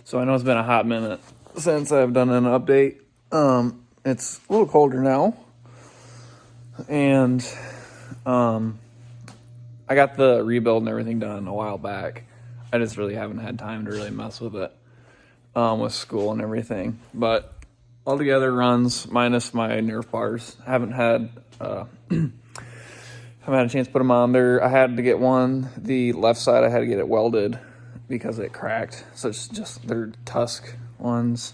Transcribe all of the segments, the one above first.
So I know it's been a hot minute since I've done an update. It's a little colder now. And I got the rebuild and everything done a while back. I just really haven't had time to really mess with it with school and everything. But altogether runs minus my Nerf bars. Haven't had a chance to put them on there. I had to get one. The left side, I had to get it welded because it cracked. So it's just, they're Tusk ones.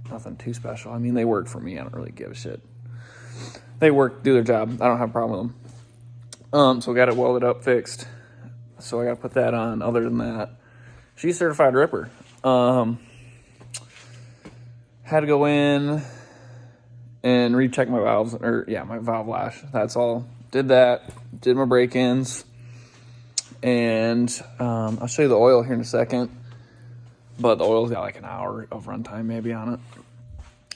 Nothing too special. I mean, they work for me. I don't really give a shit. They work, do their job. I don't have a problem with them. So we got it welded up, fixed. So I got to put that on. Other than that, she's certified ripper. Had to go in and recheck my valves, my valve lash. That's all. Did that. Did my break-ins. And I'll show you the oil here in a second. But the oil's got like an hour of runtime maybe on it.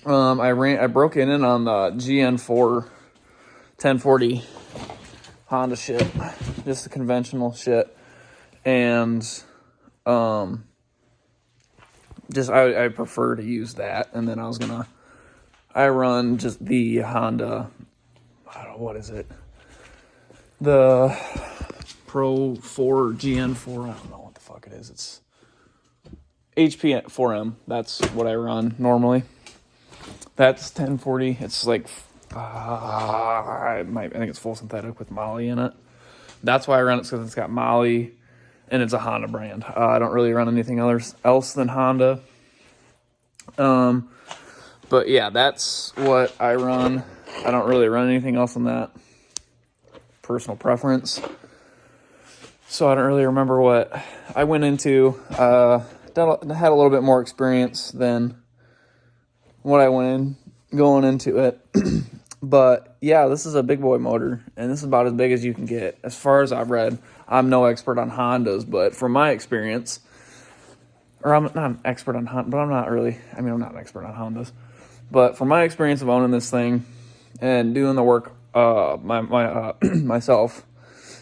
I broke in on the GN4 1040 Honda shit. Just the conventional shit. And I prefer to use that. And then I run just the Honda, I don't know, what is it? The Pro 4 GN4, I don't know what the fuck it is. It's HP 4M. That's what I run normally. That's 1040. It's like, I think it's full synthetic with Molly in it. That's why I run it, because it's got Molly and it's a Honda brand. I don't really run anything else than Honda. But yeah, that's what I run. I don't really run anything else than that. Personal preference. So I don't really remember what I went into. Had a little bit more experience than what I went in going into it. But yeah, this is a big boy motor, and this is about as big as you can get. As far as I've read, I'm no expert on Hondas, but from my experience, or I'm not an expert on Honda, but I'm not an expert on Hondas. But from my experience of owning this thing and doing the work myself,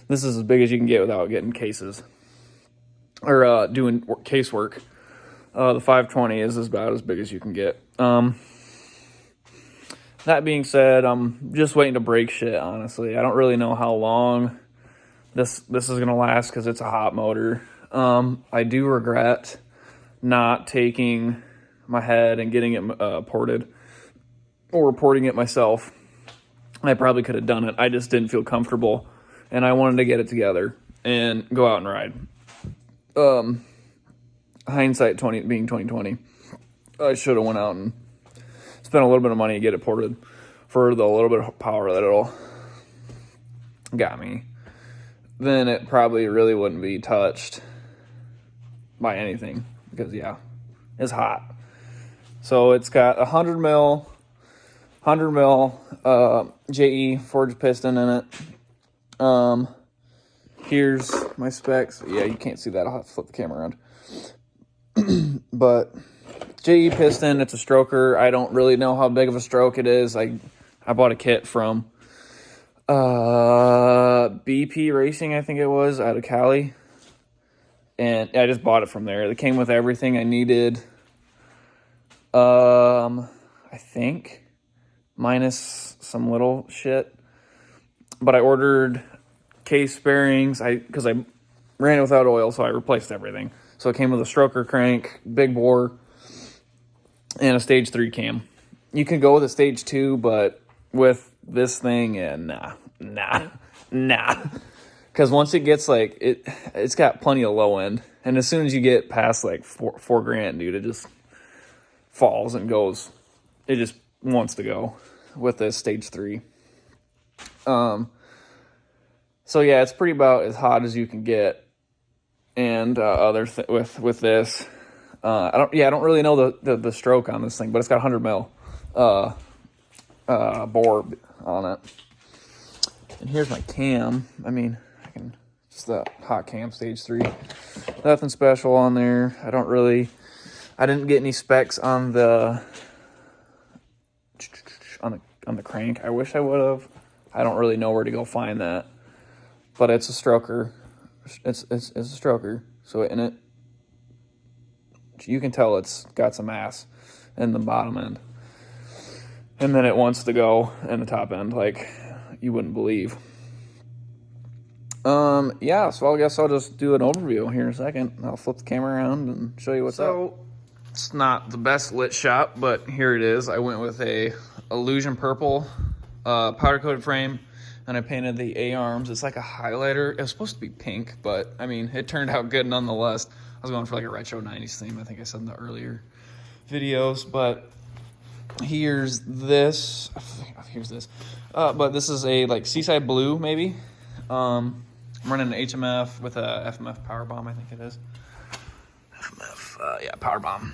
this is as big as you can get without getting cases or doing casework. The 520 is about as big as you can get. That being said, I'm just waiting to break shit, honestly. I don't really know how long this is going to last because it's a hot motor. I do regret not taking my head and getting it ported or reporting it myself. I probably could have done it. I just didn't feel comfortable, and I wanted to get it together and go out and ride. Hindsight being 2020, I should have went out and spent a little bit of money to get it ported for the little bit of power that it'll got me. Then it probably really wouldn't be touched by anything because it's hot. So it's got 100 mil JE forged piston in it. Here's my specs. Yeah, you can't see that. I'll have to flip the camera around. But JE piston, it's a stroker. I don't really know how big of a stroke it is. I bought a kit from BP Racing, I think it was, out of Cali. And I just bought it from there. It came with everything I needed. I think, minus some little shit. But I ordered case bearings because I ran it without oil, so I replaced everything. So it came with a stroker crank, big bore, and a stage 3 cam. You can go with a stage 2, but with this thing, nah. Because once it gets it's got plenty of low end, and as soon as you get past like four grand, dude, it just falls and goes. It just wants to go with this stage 3. So yeah, it's pretty about as hot as you can get. And with this, I don't really know the stroke on this thing, but it's got 100 mil bore on it. And here's my cam. Just the hot cam stage 3. Nothing special on there. I didn't get any specs on the crank. I wish I would have. I don't really know where to go find that. But it's a stroker. It's a stroker. So You can tell it's got some ass in the bottom end. And then it wants to go in the top end like you wouldn't believe. Yeah, so I guess I'll just do an overview here in a second. I'll flip the camera around and show you what's up. So, it's not the best lit shot, but here it is. I went with a Illusion Purple powder-coated frame, and I painted the A-arms. It's like a highlighter. It was supposed to be pink, but, I mean, it turned out good nonetheless. I was going for like a retro 90s theme. I think I said in the earlier videos, but here's this. But this is a, like, Seaside Blue, maybe. I'm running an HMF with a FMF power bomb, I think it is. FMF, yeah, power bomb.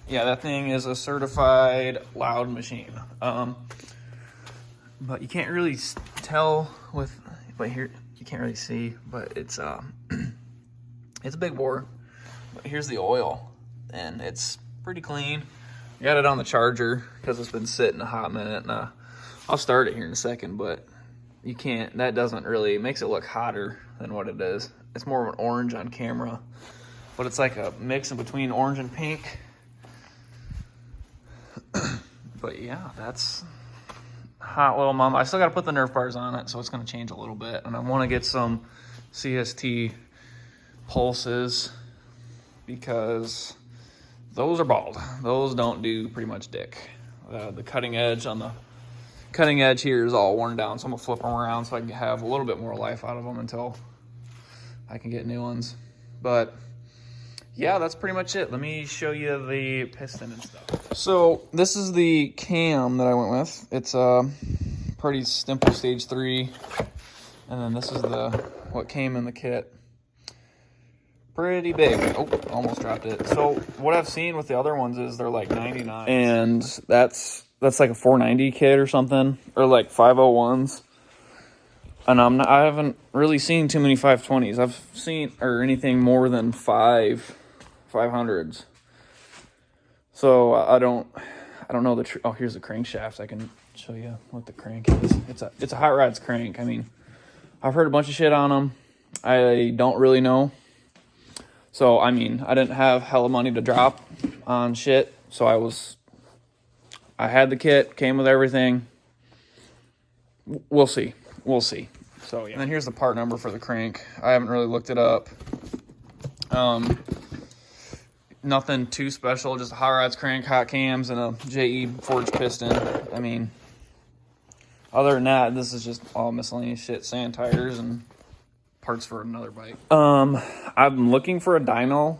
Yeah, that thing is a certified loud machine. But you can't really tell with, but here you can't really see, but it's it's a big bore. But here's the oil, and it's pretty clean. I got it on the charger because it's been sitting a hot minute, and I'll start it here in a second, but you can't, that doesn't really, it makes it look hotter than what it is. It's more of an orange on camera, but it's like a mix in between orange and pink. But yeah, that's hot little mama. I still got to put the Nerf bars on it, so it's going to change a little bit. And I want to get some CST pulses because those are bald. Those don't do pretty much dick. The cutting edge on the cutting edge here is all worn down, so I'm gonna flip them around so I can have a little bit more life out of them until I can get new ones. But yeah, that's pretty much it. Let me show you the piston and stuff. So this is the cam that I went with. It's a pretty simple stage 3, and then this is the what came in the kit. Pretty big. Oh, almost dropped it. So what I've seen with the other ones is they're like 99, and that's like a 490 kit or something, or like 501s. And I haven't really seen too many 520s. I've seen, or anything more than 500s. So I don't know oh, here's the crankshaft. I can show you what the crank is. It's a hot rods crank. I mean, I've heard a bunch of shit on them. I don't really know. So, I mean, I didn't have hella money to drop on shit. So I had the kit, came with everything. We'll see. So, yeah. And then here's the part number for the crank. I haven't really looked it up. Nothing too special, just a hot rods crank, hot cams, and a JE forged piston. I mean, other than that, this is just all miscellaneous shit, sand tires, and parts for another bike. I'm looking for a dyno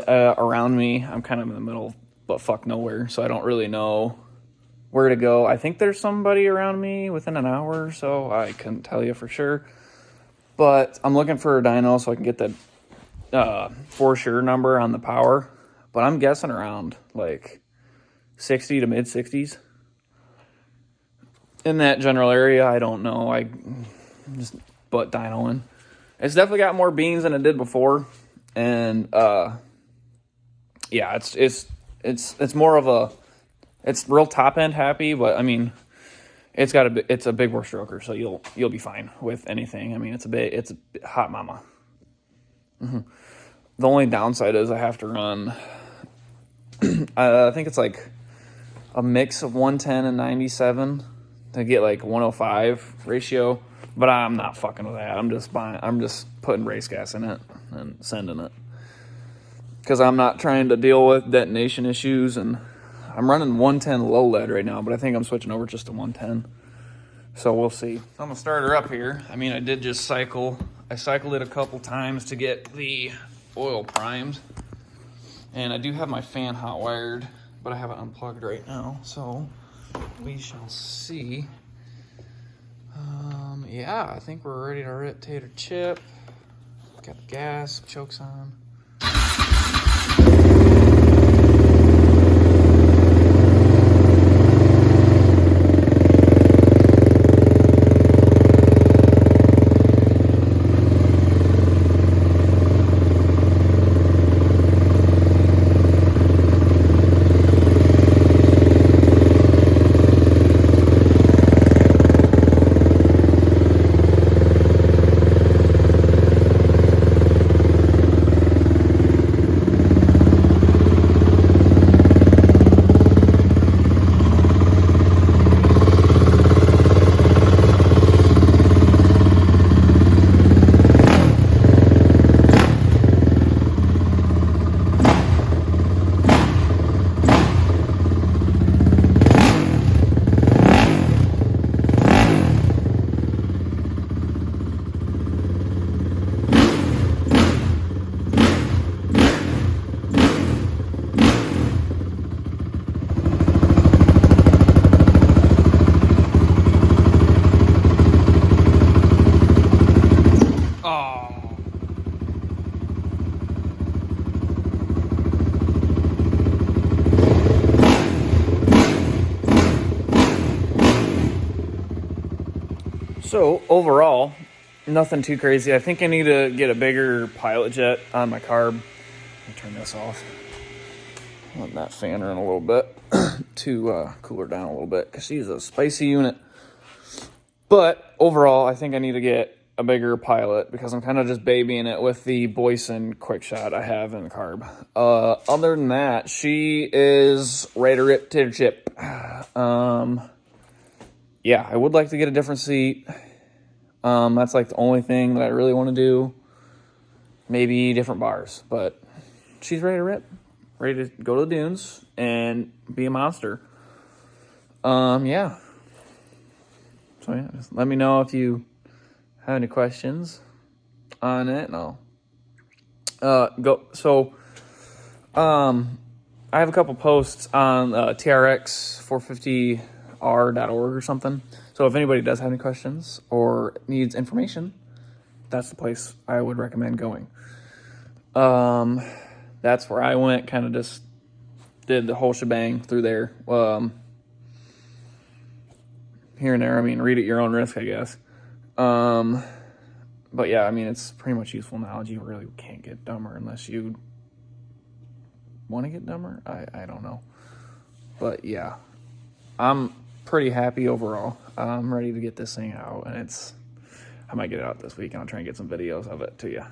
around me. I'm kind of in the middle, but fuck nowhere, so I don't really know where to go. I think there's somebody around me within an hour or so. I couldn't tell you for sure, but I'm looking for a dyno so I can get the for sure number on the power. But I'm guessing around like 60 to mid 60s in that general area. I don't know. I just butt dynoing. It's definitely got more beans than it did before, and yeah, it's more of a, it's real top end happy, but I mean, it's a big bore stroker, so you'll be fine with anything. I mean, it's a hot mama. Mm-hmm. The only downside is I have to run. I think it's like a mix of 110 and 97 to get like 105 ratio. But I'm not fucking with that. I'm just putting race gas in it and sending it. Because I'm not trying to deal with detonation issues. And I'm running 110 low lead right now, but I think I'm switching over just to 110. So we'll see. So I'm going to start her up here. I mean, I did just cycle. I cycled it a couple times to get the oil primed. And I do have my fan hot wired, but I have it unplugged right now. So we shall see. Yeah, I think we're ready to rotate her chip. Got the gas, chokes on. So overall, nothing too crazy. I think I need to get a bigger pilot jet on my carb. Let me turn this off. Let that fan run a little bit to cool her down a little bit because she's a spicy unit. But overall, I think I need to get a bigger pilot because I'm kind of just babying it with the Boyson quick shot I have in the carb. Other than that, she is ready to rip to the chip. Yeah, I would like to get a different seat. That's like the only thing that I really want to do. Maybe different bars, but she's ready to rip. Ready to go to the dunes and be a monster. Yeah. So yeah, just let me know if you have any questions on it, and I'll go. So, I have a couple posts on Trx450er.org or something. So if anybody does have any questions or needs information, that's the place I would recommend going. That's where I went, kind of just did the whole shebang through there. Here and there, I mean, read at your own risk, I guess. But yeah, I mean, it's pretty much useful knowledge. You really can't get dumber unless you want to get dumber. I don't know. But yeah, I'm pretty happy overall. I'm ready to get this thing out, and I might get it out this week, and I'll try and get some videos of it to you.